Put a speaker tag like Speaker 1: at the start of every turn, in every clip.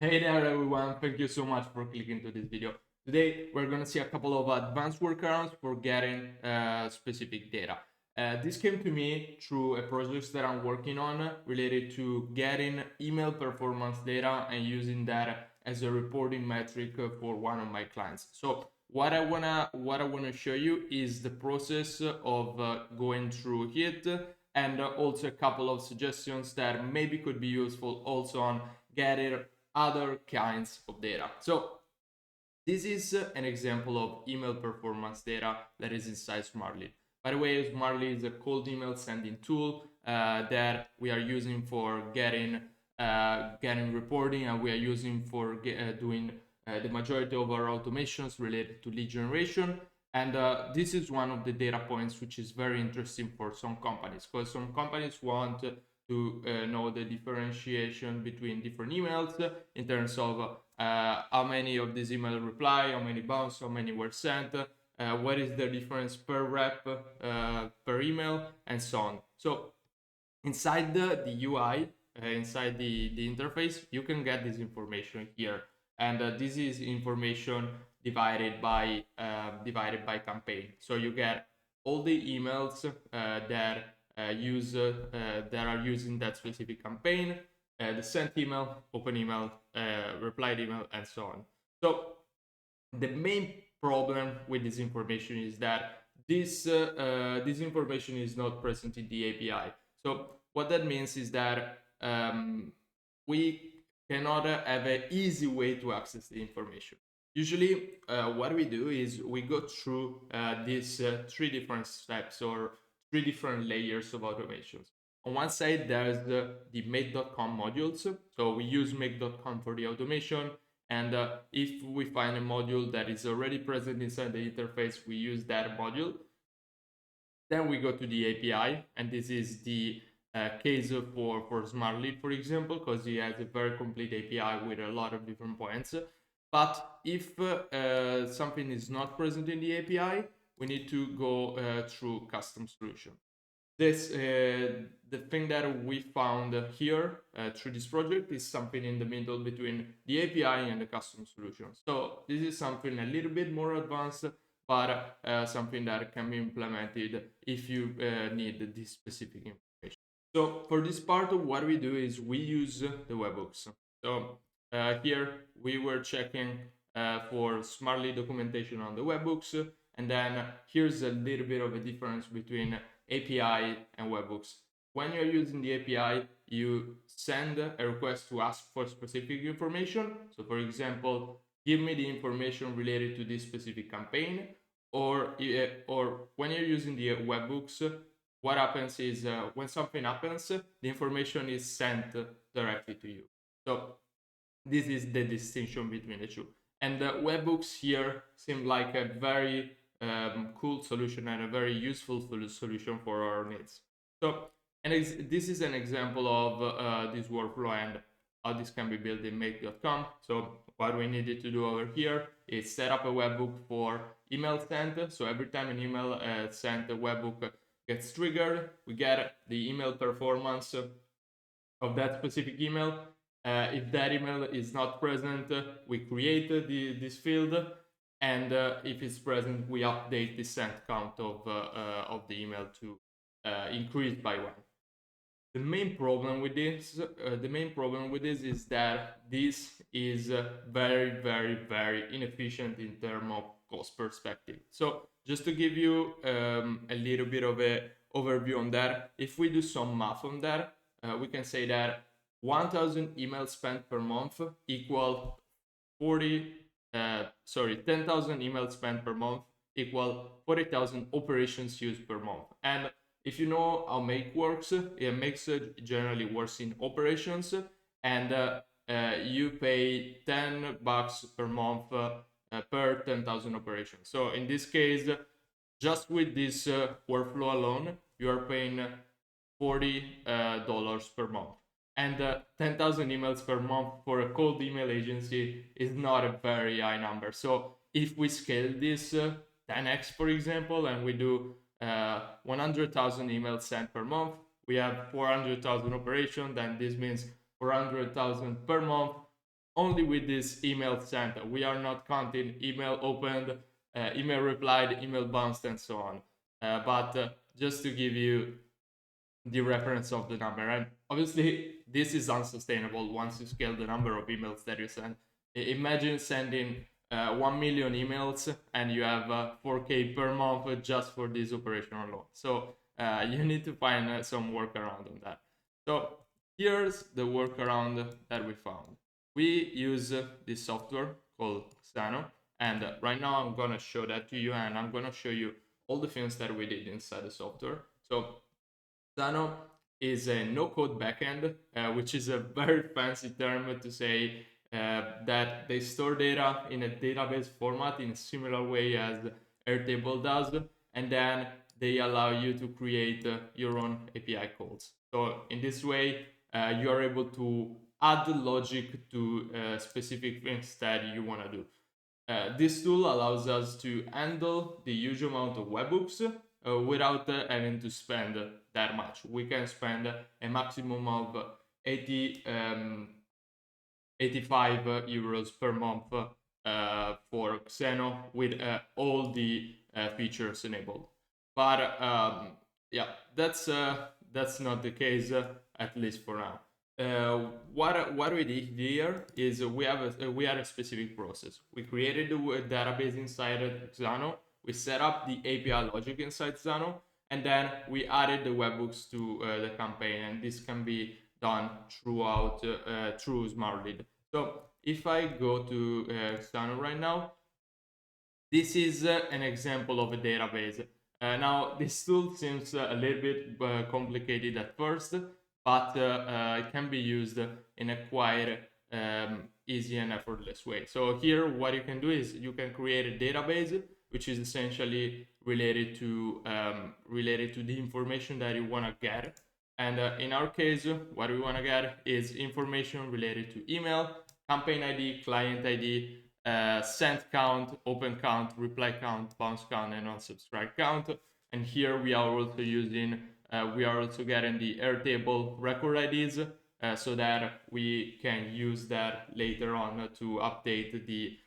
Speaker 1: Hey there everyone, thank you so much for clicking to this video. Today we're going to see a couple of advanced workarounds for getting specific data. This came to me through a project that I'm working on related to getting email performance data and using that as a reporting metric for one of my clients. So what I wanna show you is the process of going through it, and also a couple of suggestions that maybe could be useful also on getting other kinds of data. So this is an example of email performance data that is inside Smartly. By the way, Smartly is a cold email sending tool that we are using for getting reporting, and we are using for doing the majority of our automations related to lead generation. And this is one of the data points which is very interesting for some companies, because some companies want to know the differentiation between different emails in terms of how many of these emails reply, how many bounce, how many were sent, what is the difference per rep per email, and so on. So inside the UI, inside the interface, you can get this information here, and this is information divided by campaign. So you get all the emails that that are using that specific campaign, the sent email, open email, replied email, and so on. So the main problem with this information is that this information is not present in the API. So what that means is that we cannot have an easy way to access the information. Usually, what we do is we go through these three different steps or three different layers of automations. On one side, there's the make.com modules. So we use make.com for the automation. And if we find a module that is already present inside the interface, we use that module. Then we go to the API, and this is the case for Smart Lead, for example, because it has a very complete API with a lot of different points. But if something is not present in the API, we need to go through custom solution. The thing that we found here through this project is something in the middle between the API and the custom solution. So this is something a little bit more advanced, but something that can be implemented if you need this specific information. So for this part, what we do is we use the webhooks. So here we were checking for Smartly documentation on the webhooks, and then here's a little bit of a difference between API and webhooks. When you're using the API, you send a request to ask for specific information. So for example, give me the information related to this specific campaign, or when you're using the webhooks, what happens is when something happens, the information is sent directly to you. So this is the distinction between the two. And the webhooks here seem like a very cool solution and a very useful solution for our needs. So, and this is an example of this workflow and how this can be built in make.com. So what we needed to do over here is set up a webhook for email sent. So every time an email sent, the webhook gets triggered. We get the email performance of that specific email. If that email is not present, we create this field, and if it's present, we update the sent count of the email to increase by one. The main problem with this, is that this is very, very, very inefficient in terms of cost perspective. So just to give you a little bit of a overview on that, if we do some math on that, we can say that 1,000 emails spent per month equal 10,000 emails spent per month equal 40,000 operations used per month. And if you know how Make works, Make generally works in operations, and you pay $10 per month per 10,000 operations. So in this case, just with this workflow alone, you are paying $40 per month. And 10,000 emails per month for a cold email agency is not a very high number. So if we scale this 10x, for example, and we do 100,000 emails sent per month, we have 400,000 operations, then this means 400,000 per month only with this email sent. We are not counting email opened, email replied, email bounced, and so on. But just to give you the reference of the number, and obviously this is unsustainable once you scale the number of emails that you send. Imagine sending 1 million emails and you have 4K per month just for this operation alone. So you need to find some workaround on that. So here's the workaround that we found. We use this software called Xano, and right now I'm gonna show that to you, and I'm gonna show you all the things that we did inside the software. So Xano is a no-code backend, which is a very fancy term to say that they store data in a database format in a similar way as Airtable does, and then they allow you to create your own API calls. So in this way, you are able to add logic to specific things that you want to do. This tool allows us to handle the huge amount of webhooks without having to spend that much. We can spend a maximum of 85 euros per month for Xeno with all the features enabled. But yeah, that's not the case, at least for now. What we did here is we had a specific process. We created the database inside Xano. We set up the API logic inside Xano, and then we added the webhooks to the campaign, and this can be done throughout through Smart Lead. So if I go to Xano right now, this is an example of a database. Now, this tool seems a little bit complicated at first, but it can be used in a quite easy and effortless way. So here, what you can do is you can create a database, which is essentially related to the information that you want to get. And in our case, what we want to get is information related to email, campaign ID, client ID, sent count, open count, reply count, bounce count, and unsubscribe count. And here we are also using, we are also getting the Airtable record IDs so that we can use that later on to update the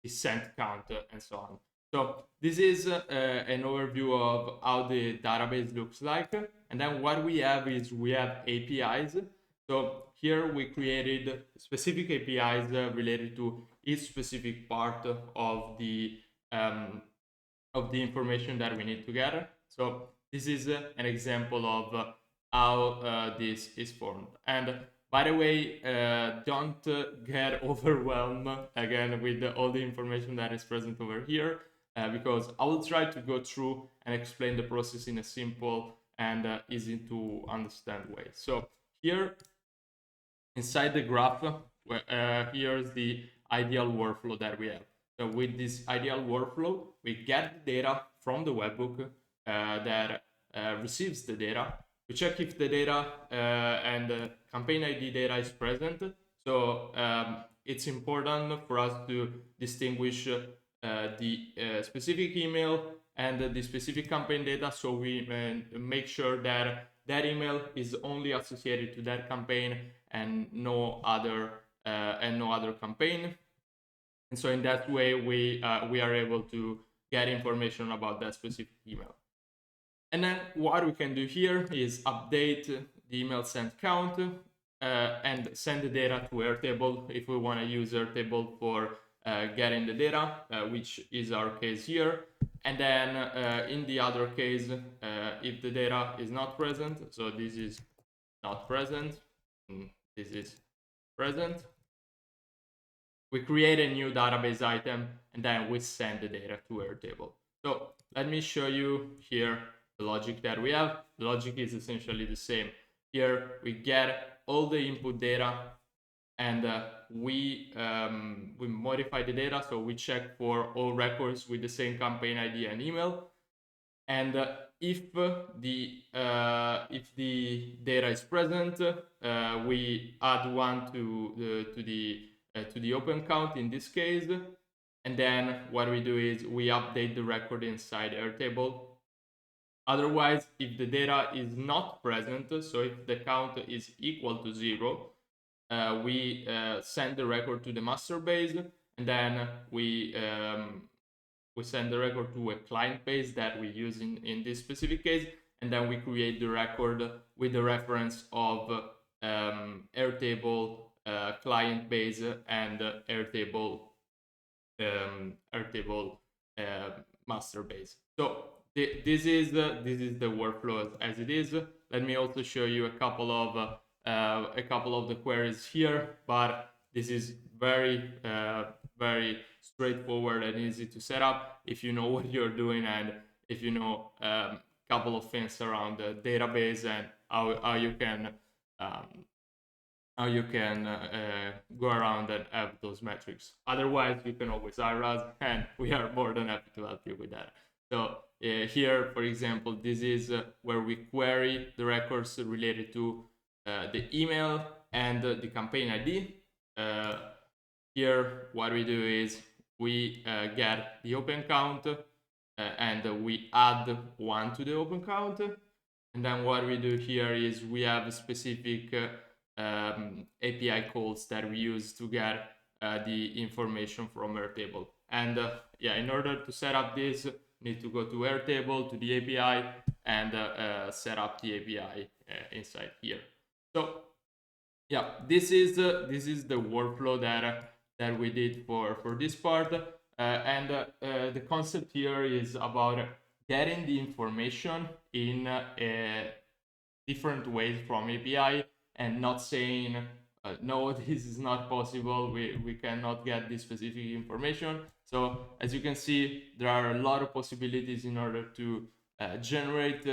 Speaker 1: sent count and so on. So this is an overview of how the database looks like. And then what we have is we have APIs. So here we created specific APIs related to each specific part of the information that we need to gather. So this is an example of how this is formed. And by the way, don't get overwhelmed again with all the information that is present over here, because I will try to go through and explain the process in a simple and easy to understand way. So here inside the graph, here's the ideal workflow that we have. So with this ideal workflow, we get the data from the webhook that receives the data. We check if the data and the campaign ID data is present. So it's important for us to distinguish the specific email and the specific campaign data, so we make sure that that email is only associated to that campaign and no other campaign. And so in that way, we are able to get information about that specific email. And then what we can do here is update the email sent count and send the data to Airtable if we want to use Airtable for getting the data, which is our case here. And then in the other case, if the data is not present, so this is not present, this is present, we create a new database item and then we send the data to Airtable. So let me show you here the logic that we have. The logic is essentially the same. Here we get all the input data and we modify the data, so we check for all records with the same campaign ID and email. And if the data is present, we add one to the open count in this case, and then what we do is we update the record inside Airtable, Otherwise, if the data is not present, so if the count is equal to 0, we send the record to the master base, and then we send the record to a client base that we use in this specific case, and then we create the record with the reference of Airtable client base and Airtable master base. So this is the workflow as it is. Let me also show you a couple of the queries here, but this is very straightforward and easy to set up if you know what you're doing and if you know a couple of things around the database and how you can um, go around and have those metrics. Otherwise, you can always hire us, and we are more than happy to help you with that. So here, for example, this is where we query the records related to the email and the campaign ID. Here, what we do is we get the open count and we add 1 to the open count. And then what we do here is we have a specific API calls that we use to get the information from Airtable. And yeah, in order to set up this, need to go to Airtable, to the API, and set up the API inside here. So yeah, this is the workflow that we did for this part, and the concept here is about getting the information in different ways from API and not saying no, this is not possible, we cannot get this specific information. So as you can see, there are a lot of possibilities in order to generate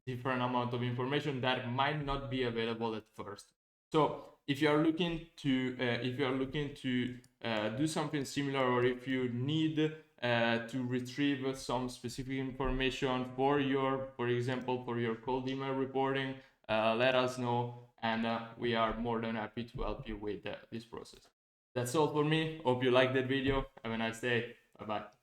Speaker 1: different amount of information that might not be available at first. So if you are looking to do something similar, or if you need to retrieve some specific information for example, for your cold email reporting, let us know, and we are more than happy to help you with this process. That's all for me. Hope you liked that video. Have a nice day. Bye bye.